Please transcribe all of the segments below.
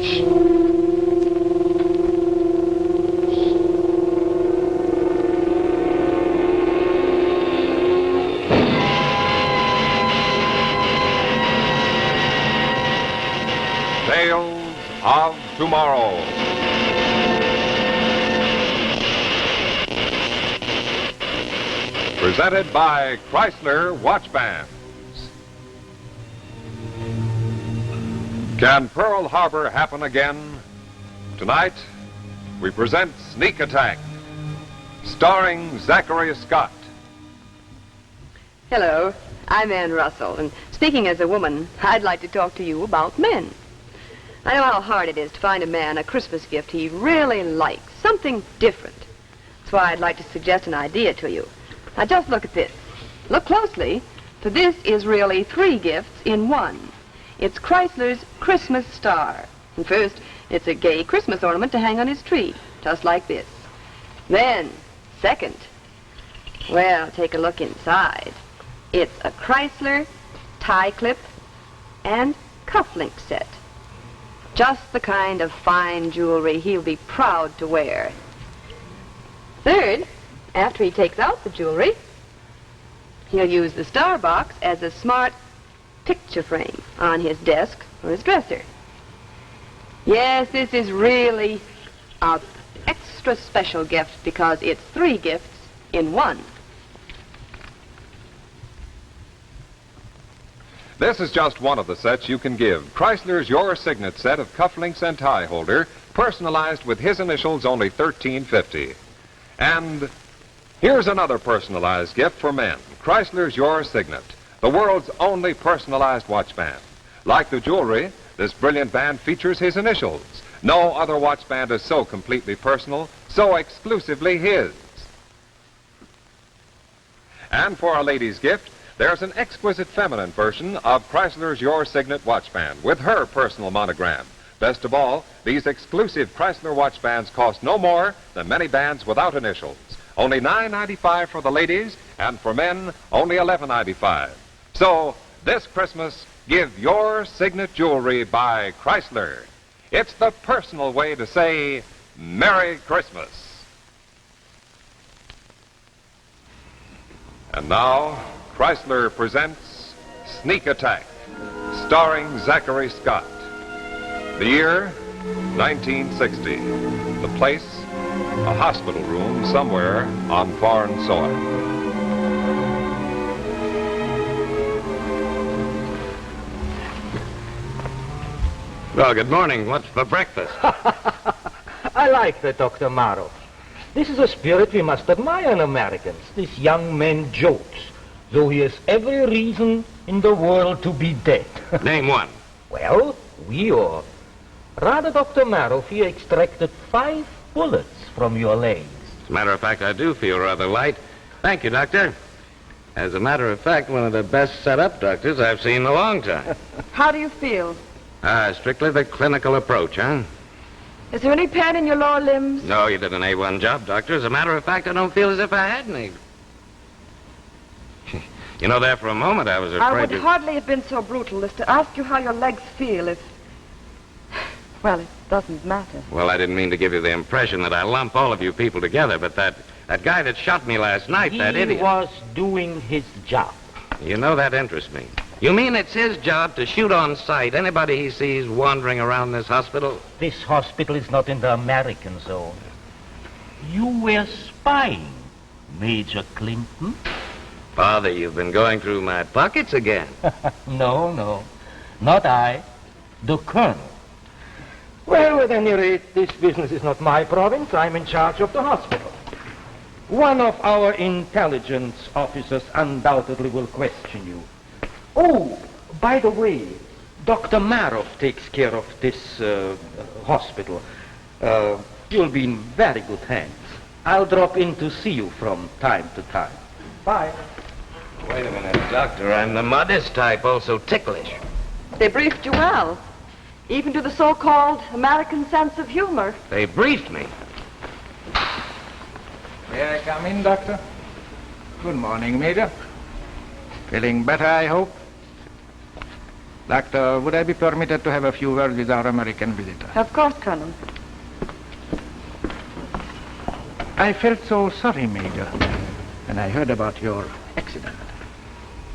Tales of Tomorrow. Presented by Chrysler Watch Bands. Can Pearl Harbor happen again? Tonight, we present Sneak Attack, starring Zachary Scott. Hello, I'm Ann Russell, and speaking as a woman, I'd like to talk to you about men. I know how hard it is to find a man a Christmas gift he really likes, something different. That's why I'd like to suggest an idea to you. Now just look at this. Look closely, for this is really 3 gifts in one. It's Chrysler's Christmas star. And first, it's a gay Christmas ornament to hang on his tree, just like this. Then, second, well, take a look inside. It's a Chrysler tie clip and cufflink set. Just the kind of fine jewelry he'll be proud to wear. Third, after he takes out the jewelry, he'll use the star box as a smart picture frame on his desk or his dresser. Yes, this is really an extra special gift because it's 3 gifts in one. This is just one of the sets you can give. Chrysler's Your Signet set of cufflinks and tie holder, personalized with his initials, only $13.50. And here's another personalized gift for men. Chrysler's Your Signet, the world's only personalized watch band. Like the jewelry, this brilliant band features his initials. No other watch band is so completely personal, so exclusively his. And for a lady's gift, there's an exquisite feminine version of Chrysler's Your Signet watch band with her personal monogram. Best of all, these exclusive Chrysler watch bands cost no more than many bands without initials. Only $9.95 for the ladies, and for men, only $11.95. So, this Christmas, give your Signet jewelry by Chrysler. It's the personal way to say Merry Christmas. And now, Chrysler presents Sneak Attack, starring Zachary Scott. The year, 1960. The place, a hospital room somewhere on foreign soil. Well, good morning. What's for breakfast? I like that, Dr. Morrow. This is a spirit we must admire in Americans. This young man jokes, though he has every reason in the world to be dead. Name one. Well, we are. Rather, Dr. Morrow, he extracted 5 bullets from your legs. As a matter of fact, I do feel rather light. Thank you, Doctor. As a matter of fact, one of the best set-up doctors I've seen in a long time. How do you feel? Strictly the clinical approach, huh? Is there any pain in your lower limbs? No, you did an A1 job, Doctor. As a matter of fact, I don't feel as if I had any. You know, there for a moment I was afraid I would hardly have been so brutal as to ask you how your legs feel if... Well, it doesn't matter. Well, I didn't mean to give you the impression that I lump all of you people together, but that guy that shot me last night, that idiot... He was doing his job. You know, that interests me. You mean it's his job to shoot on sight anybody he sees wandering around this hospital? This hospital is not in the American zone. You were spying, Major Clinton. Father, you've been going through my pockets again. No, not I. The Colonel. Well, at any rate, this business is not my province. I'm in charge of the hospital. One of our intelligence officers undoubtedly will question you. Oh, by the way, Dr. Maroff takes care of this hospital. You'll be in very good hands. I'll drop in to see you from time to time. Bye. Wait a minute, Doctor. I'm the modest type, also ticklish. They briefed you well, even to the so-called American sense of humor. They briefed me. May I come in, Doctor? Good morning, Major. Feeling better, I hope? Doctor, would I be permitted to have a few words with our American visitor? Of course, Colonel. I felt so sorry, Major, when I heard about your accident.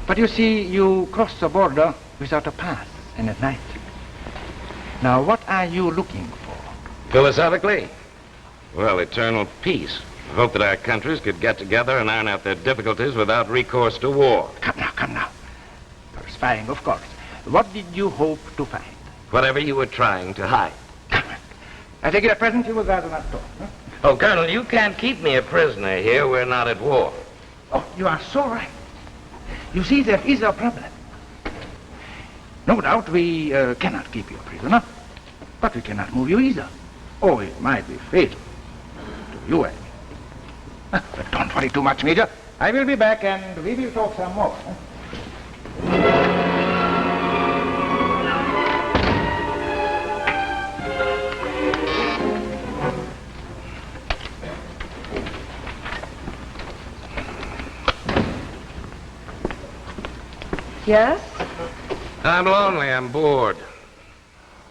But you see, you crossed the border without a pass and at night. Now, what are you looking for? Philosophically? Well, eternal peace. I hope that our countries could get together and iron out their difficulties without recourse to war. Come now. For spying, of course. What did you hope to find? Whatever you were trying to hide. I take it at present you would rather not talk, huh? Oh, Colonel, you can't keep me a prisoner here. We're not at war. Oh, you are so right. You see, there is a problem. No doubt we cannot keep you a prisoner, but we cannot move you either. Oh, it might be fatal to you and me. But don't worry too much, Major. I will be back and we will talk some more. Yes? I'm lonely. I'm bored.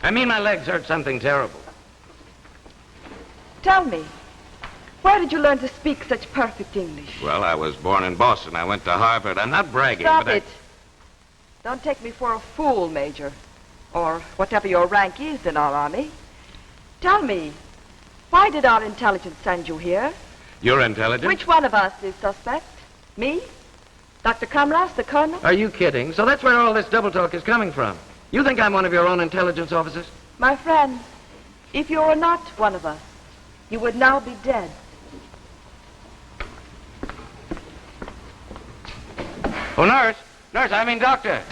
I mean, my legs hurt something terrible. Tell me, where did you learn to speak such perfect English? Well, I was born in Boston. I went to Harvard. I'm not bragging, Stop but it. Don't take me for a fool, Major. Or whatever your rank is in our army. Tell me, why did our intelligence send you here? You're intelligent? Which one of us is suspect? Me? Dr. Kamras, the colonel? Are you kidding? So that's where all this double talk is coming from. You think I'm one of your own intelligence officers? My friend, if you were not one of us, you would now be dead. Oh, nurse. Nurse, I mean doctor.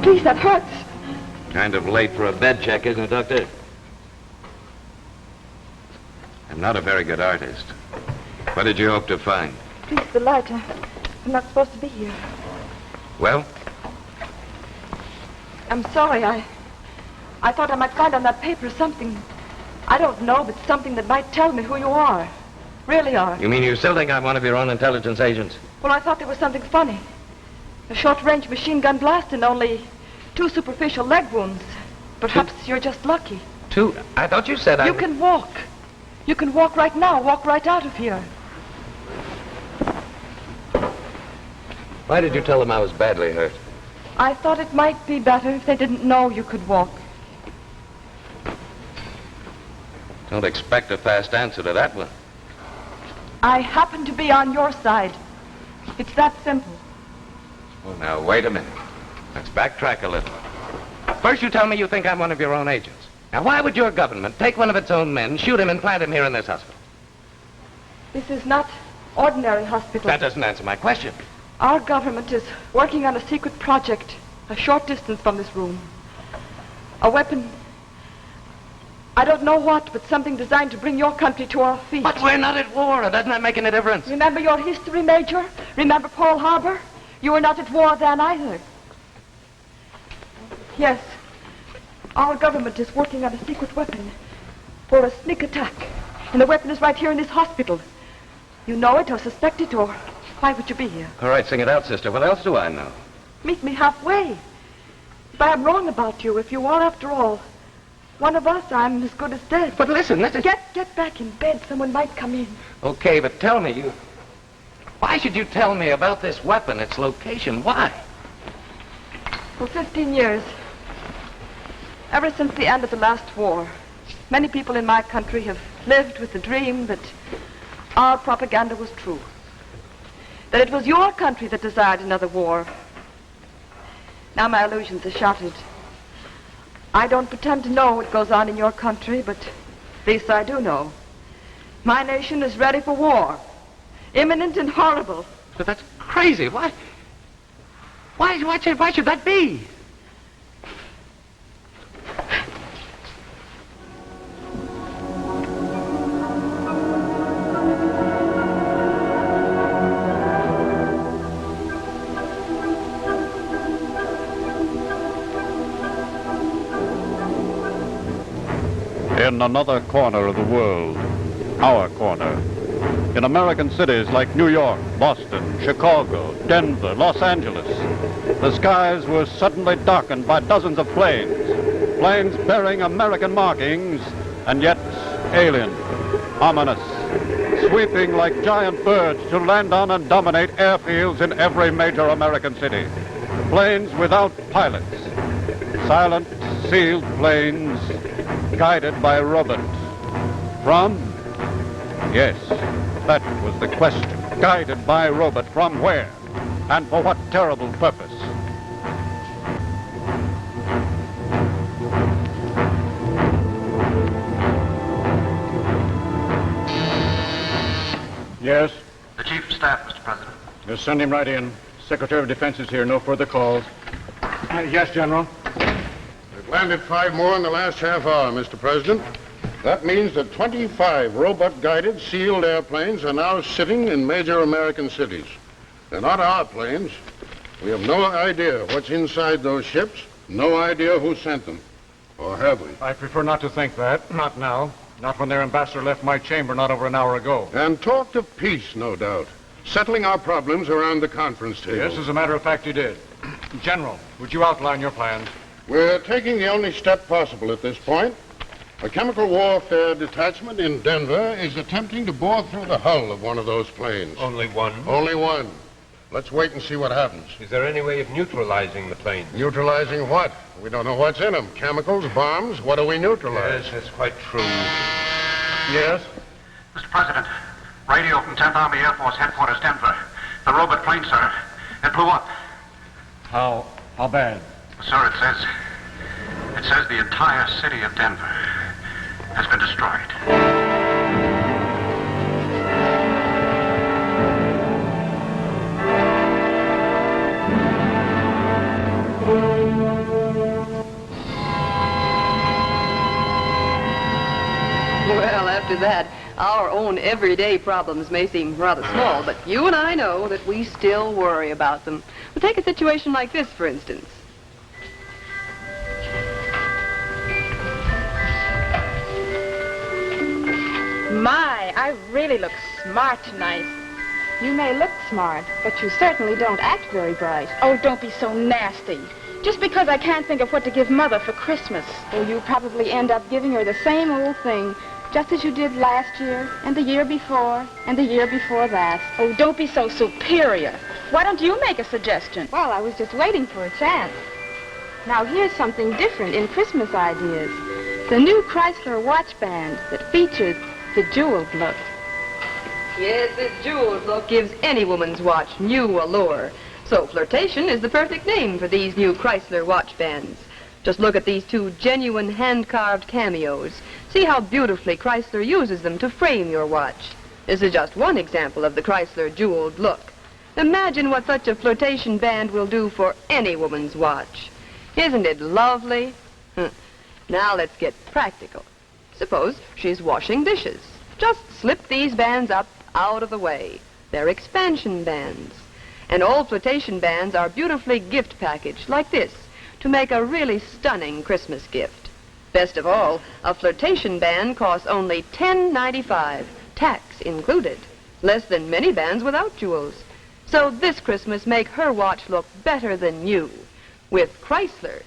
Please, that hurts. Kind of late for a bed check, isn't it, Doctor? I'm not a very good artist. What did you hope to find? Please, the light. I'm not supposed to be here. Well? I'm sorry. I thought I might find on that paper something. I don't know, but something that might tell me who you are. Really are. You mean you still think I'm one of your own intelligence agents? Well, I thought there was something funny. A short-range machine gun blast and only 2 superficial leg wounds. Perhaps you're just lucky. 2? I thought you said You can walk. You can walk right now. Walk right out of here. Why did you tell them I was badly hurt? I thought it might be better if they didn't know you could walk. Don't expect a fast answer to that one. I happen to be on your side. It's that simple. Oh, now, wait a minute. Let's backtrack a little. First, you tell me you think I'm one of your own agents. Now, why would your government take one of its own men, shoot him, and plant him here in this hospital? This is not ordinary hospital. That doesn't answer my question. Our government is working on a secret project a short distance from this room. A weapon. I don't know what, but something designed to bring your country to our feet. But we're not at war. Doesn't that make any difference? Remember your history, Major? Remember Pearl Harbor? You were not at war then either. Yes. Our government is working on a secret weapon for a sneak attack. And the weapon is right here in this hospital. You know it or suspect it, or why would you be here? All right, sing it out, sister. What else do I know? Meet me halfway. If I am wrong about you, if you are, after all, one of us, I'm as good as dead. But listen, this is... Get back in bed. Someone might come in. Okay, but tell me, why should you tell me about this weapon, its location? Why? For 15 years, Ever since the end of the last war, many people in my country have lived with the dream that our propaganda was true. That it was your country that desired another war. Now my illusions are shattered. I don't pretend to know what goes on in your country, but this I do know. My nation is ready for war. Imminent and horrible. But that's crazy. Why should that be? In another corner of the world, our corner, in American cities like New York, Boston, Chicago, Denver, Los Angeles, the skies were suddenly darkened by dozens of planes bearing American markings, and yet alien, ominous, sweeping like giant birds to land on and dominate airfields in every major American city. Planes without pilots, silent, sealed planes guided by robots. From? Yes, that was the question. Guided by robot from where? And for what terrible purpose? Yes? The Chief of Staff, Mr. President. Just send him right in. Secretary of Defense is here. No further calls. Yes, General. We've landed 5 more in the last half hour, Mr. President. That means that 25 robot-guided sealed airplanes are now sitting in major American cities. They're not our planes. We have no idea what's inside those ships, no idea who sent them. Or have we? I prefer not to think that. Not now. Not when their ambassador left my chamber not over an hour ago. And talked of peace, no doubt. Settling our problems around the conference table. Yes, as a matter of fact, he did. General, would you outline your plans? We're taking the only step possible at this point. A chemical warfare detachment in Denver is attempting to bore through the hull of one of those planes. Only one? Only one. Let's wait and see what happens. Is there any way of neutralizing the plane? Neutralizing what? We don't know what's in them. Chemicals, bombs, what do we neutralize? Yes, that's quite true. Yes? Mr. President, radio from 10th Army Air Force Headquarters, Denver. The robot plane, sir. It blew up. How bad? Sir, it says the entire city of Denver has been destroyed. Well, after that, our own everyday problems may seem rather small, but you and I know that we still worry about them. Well, take a situation like this, for instance. My, I really look smart tonight. You may look smart, but you certainly don't act very bright. Oh, don't be so nasty. Just because I can't think of what to give Mother for Christmas. Well, you probably end up giving her the same old thing, just as you did last year, and the year before, and the year before that. Oh, don't be so superior. Why don't you make a suggestion? Well, I was just waiting for a chance. Now, here's something different in Christmas ideas. The new Chrysler watch band that features the jeweled look. Yes, this jeweled look gives any woman's watch new allure. So flirtation is the perfect name for these new Chrysler watch bands. Just look at these 2 genuine hand-carved cameos. See how beautifully Chrysler uses them to frame your watch. This is just one example of the Chrysler jeweled look. Imagine what such a flirtation band will do for any woman's watch. Isn't it lovely? Now let's get practical. Suppose she's washing dishes. Just slip these bands up out of the way. They're expansion bands. And all flirtation bands are beautifully gift packaged like this to make a really stunning Christmas gift. Best of all, a flirtation band costs only $10.95, tax included. Less than many bands without jewels. So this Christmas, make her watch look better than you with Chrysler.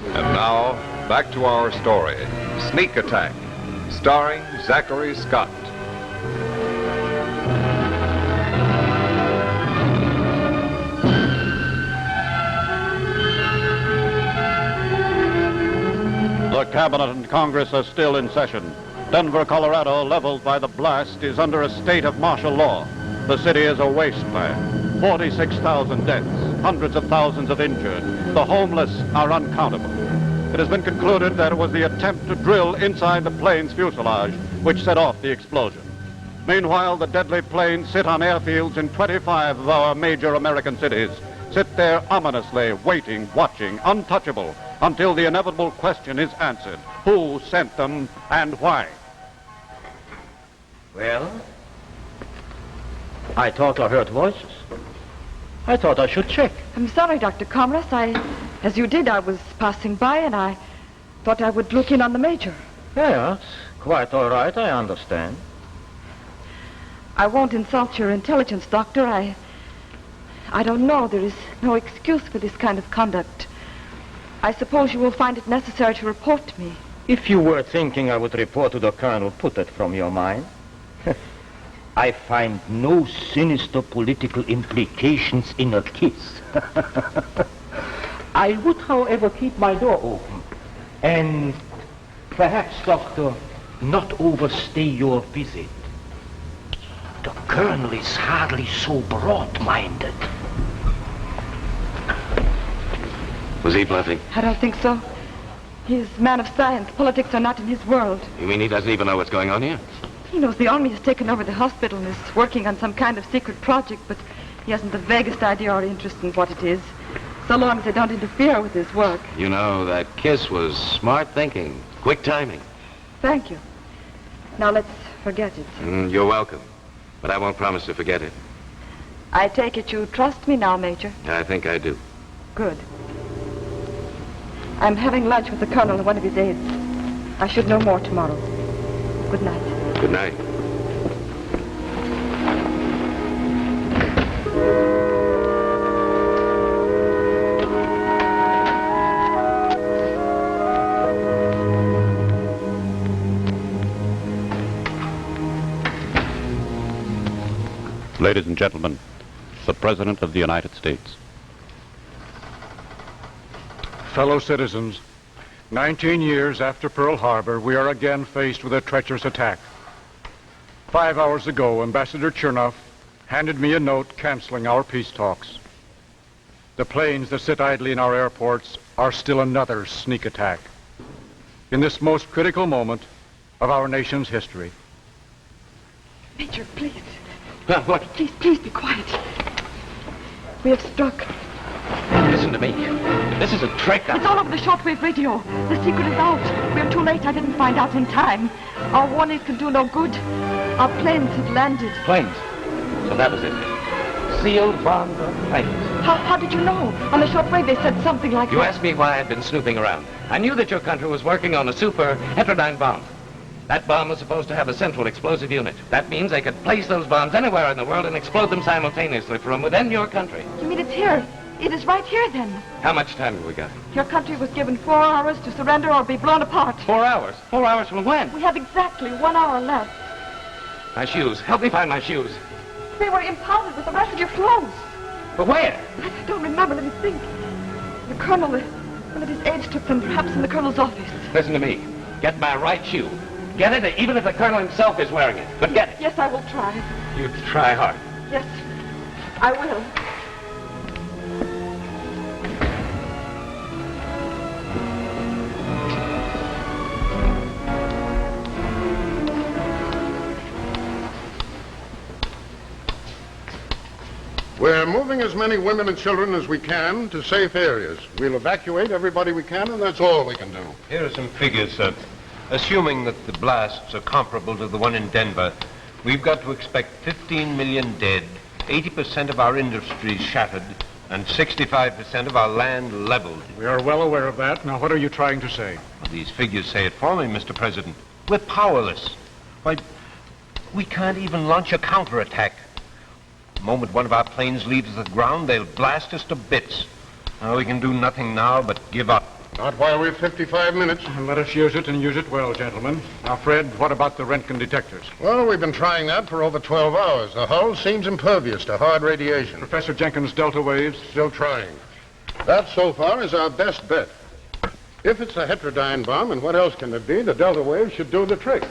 And now, back to our story, Sneak Attack, starring Zachary Scott. Cabinet and Congress are still in session. Denver, Colorado, leveled by the blast, is under a state of martial law. The city is a wasteland. 46,000 deaths, hundreds of thousands of injured. The homeless are uncountable. It has been concluded that it was the attempt to drill inside the plane's fuselage which set off the explosion. Meanwhile, the deadly planes sit on airfields in 25 of our major American cities, sit there ominously, waiting, watching, untouchable, until the inevitable question is answered. Who sent them and why? Well, I thought I heard voices. I thought I should check. I'm sorry, Dr. Comras. As you did, I was passing by and I thought I would look in on the Major. Yes, quite all right, I understand. I won't insult your intelligence, Doctor. I don't know. There is no excuse for this kind of conduct. I suppose you will find it necessary to report to me. If you were thinking I would report to the Colonel, put that from your mind. I find no sinister political implications in a kiss. I would, however, keep my door open. And perhaps, Doctor, not overstay your visit. The Colonel is hardly so broad-minded. Was he bluffing? I don't think so. He's a man of science. Politics are not in his world. You mean he doesn't even know what's going on here? He knows the Army has taken over the hospital and is working on some kind of secret project, but he hasn't the vaguest idea or interest in what it is, so long as they don't interfere with his work. You know, that kiss was smart thinking, quick timing. Thank you. Now let's forget it. You're welcome, but I won't promise to forget it. I take it you trust me now, Major? I think I do. Good. I'm having lunch with the Colonel on one of his aides. I should know more tomorrow. Good night. Good night. Ladies and gentlemen, the President of the United States. Fellow citizens, 19 years after Pearl Harbor, we are again faced with a treacherous attack. 5 hours ago, Ambassador Chernoff handed me a note canceling our peace talks. The planes that sit idly in our airports are still another sneak attack. In this most critical moment of our nation's history. Major, please. What? Please be quiet. We have struck. Listen to me. This is a trick. It's all over the shortwave radio. The secret is out. We're too late. I didn't find out in time. Our warnings can do no good. Our planes had landed. Planes? So that was it. Sealed bombs on planes. How did you know? On the shortwave they said something like You that. asked me why I'd been snooping around. I knew that your country was working on a super heterodyne bomb. That bomb was supposed to have a central explosive unit. That means they could place those bombs anywhere in the world and explode them simultaneously from within your country. You mean it's here? It is right here, then. How much time have we got? Your country was given 4 hours to surrender or be blown apart. 4 hours? 4 hours from when? We have exactly 1 hour left. My shoes. Help me find my shoes. They were impounded with the rest of your clothes. But where? I don't remember. Let me think. The Colonel, one of his aides took them, perhaps in the Colonel's office. Listen to me. Get my right shoe. Get it, even if the Colonel himself is wearing it. But get it. Yes, I will try. You try hard. Yes, I will. We're moving as many women and children as we can to safe areas. We'll evacuate everybody we can, and that's all we can do. Here are some figures, sir. Assuming that the blasts are comparable to the one in Denver, we've got to expect 15 million dead, 80% of our industries shattered, and 65% of our land leveled. We are well aware of that. Now, what are you trying to say? Well, these figures say it for me, Mr. President. We're powerless. Why, we can't even launch a counterattack. The moment one of our planes leaves the ground, they'll blast us to bits. Now, we can do nothing now but give up. Not while we've 55 minutes. And let us use it and use it well, gentlemen. Now, Fred, what about the Roentgen detectors? Well, we've been trying that for over 12 hours. The hull seems impervious to hard radiation. Professor Jenkins' delta waves? Still trying. That, so far, is our best bet. If it's a heterodyne bomb, and what else can it be, the delta wave should do the trick.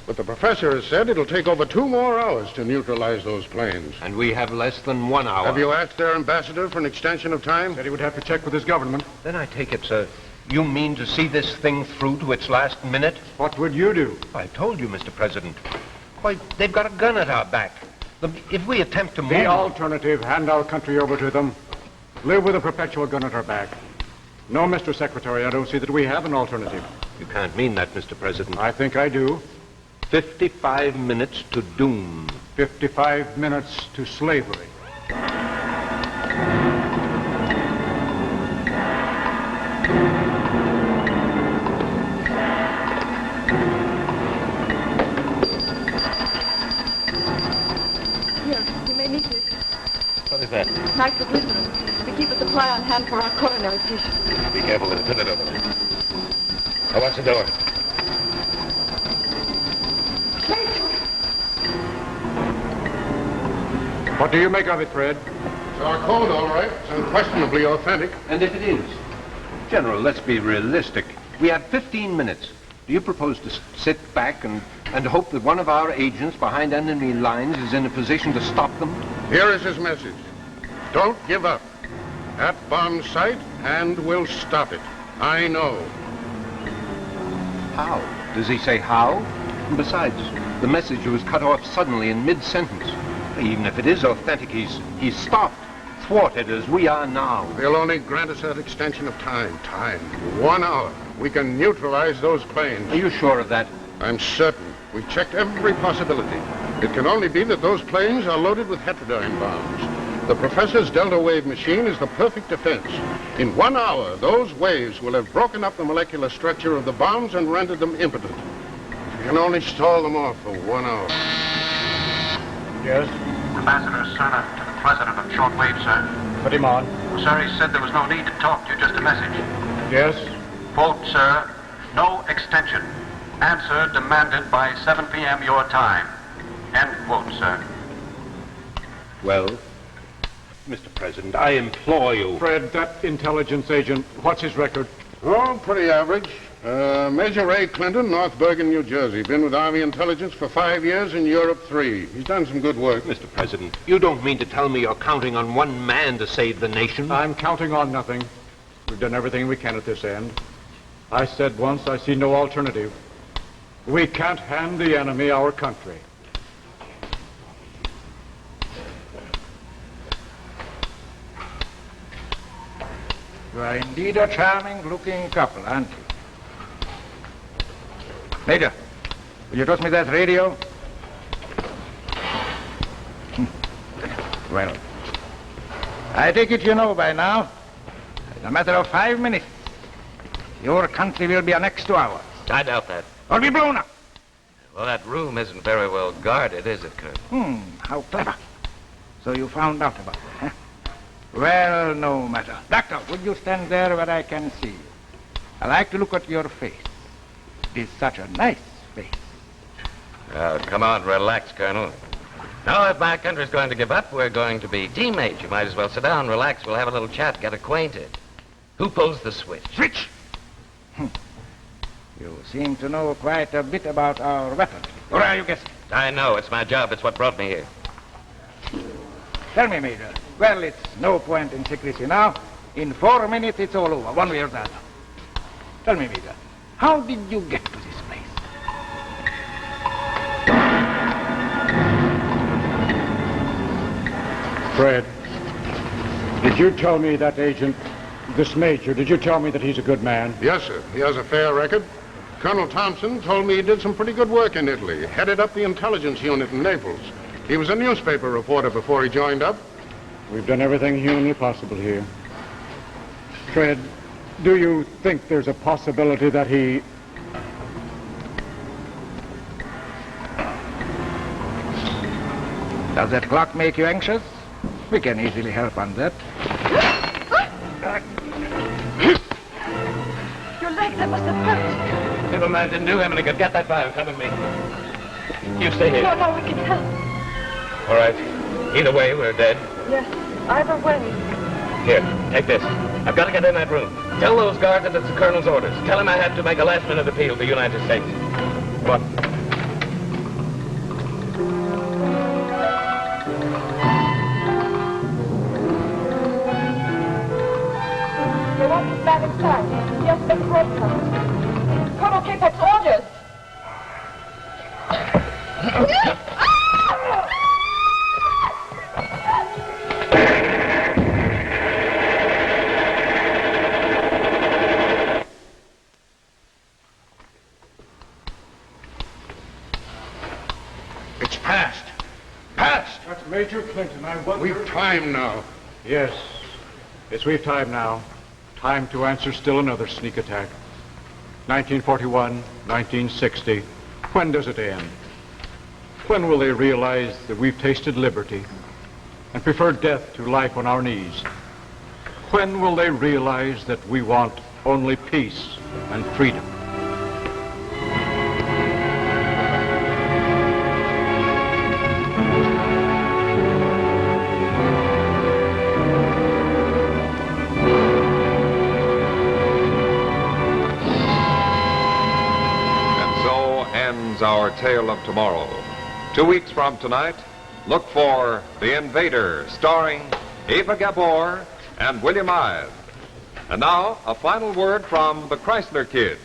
But the professor has said it'll take over 2 more hours to neutralize those planes. And we have less than 1 hour. Have you asked their ambassador for an extension of time? Said he would have to check with his government. Then I take it, sir, you mean to see this thing through to its last minute? What would you do? I told you, Mr. President. Why, they've got a gun at our back. If we attempt to move... The alternative, hand our country over to them. Live with a perpetual gun at our back. No, Mr. Secretary, I don't see that we have an alternative. You can't mean that, Mr. President. I think I do. 55 minutes to doom. 55 minutes to slavery. Here, you may need this. What is that? Nitroglycerin. To keep a supply on hand for our coronary patients. Be careful with it. Turn it over. Now, watch the door. What do you make of it, Fred? It's our code, all right. It's unquestionably authentic. And if it is? General, let's be realistic. We have 15 minutes. Do you propose to sit back and hope that one of our agents behind enemy lines is in a position to stop them? Here is his message. Don't give up. At bomb site, and we'll stop it. I know. How? Does he say how? And besides, the message was cut off suddenly in mid-sentence. Even if it is authentic, he's stopped, thwarted as we are now. They'll only grant us that extension of time. 1 hour. We can neutralize those planes. Are you sure of that? I'm certain. We've checked every possibility. It can only be that those planes are loaded with heterodyne bombs. The professor's delta wave machine is the perfect defense. In 1 hour, those waves will have broken up the molecular structure of the bombs and rendered them impotent. We can only stall them off for 1 hour. Yes? Ambassador Cerner to the President of Shortwave, sir. Put him on. Sir, he said there was no need to talk to you, just a message. Yes? Quote, sir, no extension. Answer demanded by 7 p.m. your time. End quote, sir. Well, Mr. President, I implore you. Fred, that intelligence agent, what's his record? Oh, pretty average. Major Ray Clinton, North Bergen, New Jersey. Been with Army Intelligence for 5 years, in Europe 3. He's done some good work. Mr. President, you don't mean to tell me you're counting on one man to save the nation? I'm counting on nothing. We've done everything we can at this end. I said once, I see no alternative. We can't hand the enemy our country. You are indeed a charming-looking couple, aren't you? Major, will you toss me that radio? Well, I take it you know by now. In a matter of 5 minutes, your country will be annexed to ours. I doubt that. Or be blown up. Well, that room isn't very well guarded, is it, Colonel? How clever. So you found out about it, huh? Well, no matter. Doctor, would you stand there where I can see? I like to look at your face. It is such a nice face. Come on, relax, Colonel. Now, if my country's going to give up, we're going to be teammates. You might as well sit down, relax. We'll have a little chat, get acquainted. Who pulls the switch? Switch! You seem to know quite a bit about our weapons. Or are you guessing? I know. It's my job. It's what brought me here. Tell me, Major. Well, it's no point in secrecy now. In 4 minutes, it's all over, one way or the other. Tell me, Major, how did you get to this place? Fred, did you tell me that agent, this major, did you tell me that he's a good man? Yes, sir. He has a fair record. Colonel Thompson told me he did some pretty good work in Italy. Headed up the intelligence unit in Naples. He was a newspaper reporter before he joined up. We've done everything humanly possible here. Fred, do you think there's a possibility that he... Does that clock make you anxious? We can easily help on that. Your leg, that must have hurt. Never mind, didn't do him any good. Get that vial. Come with me. You stay here. No, we can help. All right. Either way, we're dead. Yes, either way. Here, take this. I've got to get in that room. Tell those guards that it's the colonel's orders. Tell him I had to make a last-minute appeal to the United States. What? They won't be back inside. Just the broadcast. Colonel Capek's orders. It's past. Past! That's Major Clinton. I wonder... We've time now. Yes. Yes, we've time now. Time to answer still another sneak attack. 1941, 1960. When does it end? When will they realize that we've tasted liberty and prefer death to life on our knees? When will they realize that we want only peace and freedom? Our tale of tomorrow. 2 weeks from tonight, look for The Invader, starring Ava Gabor and William Ives. And now, a final word from the Chrysler Kids.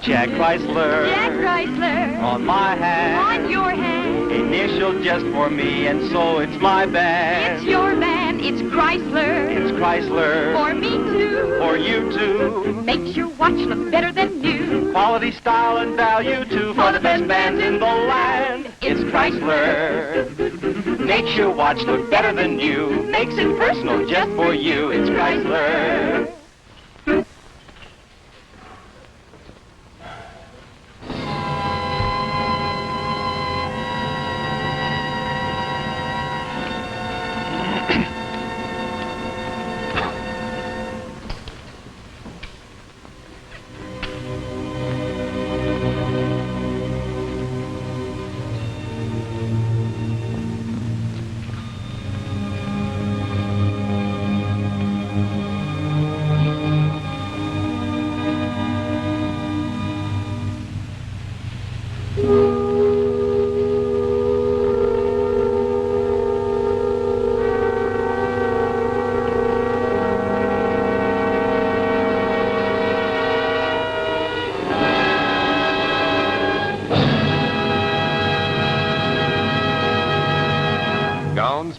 Jack Chrysler. Jack Chrysler. On my hand. On your hand. Initial just for me, and so it's my band. It's your band. It's Chrysler. It's Chrysler. For me too. For you too. Makes your watch look better than new. Quality, style, and value too. For the best band in the land. It's Chrysler. Makes your watch look better than new. Makes it personal just for you. It's Chrysler.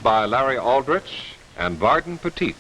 By Larry Aldrich and Varden Petit.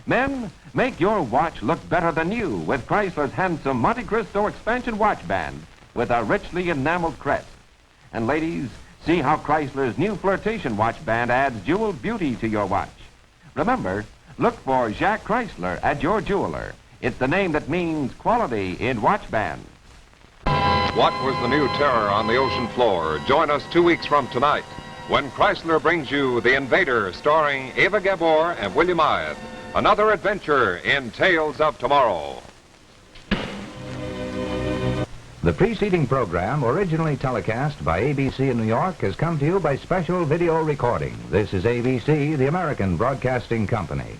Men, make your watch look better than new with Chrysler's handsome Monte Cristo expansion watch band with a richly enameled crest. And ladies, see how Chrysler's new flirtation watch band adds jeweled beauty to your watch. Remember, look for Jacques Chrysler at your jeweler. It's the name that means quality in watch bands. What was the new terror on the ocean floor? Join us 2 weeks from tonight when Chrysler brings you The Invader, starring Ava Gabor and William Ives. Another adventure in Tales of Tomorrow. The preceding program, originally telecast by ABC in New York, has come to you by special video recording. This is ABC, the American Broadcasting Company.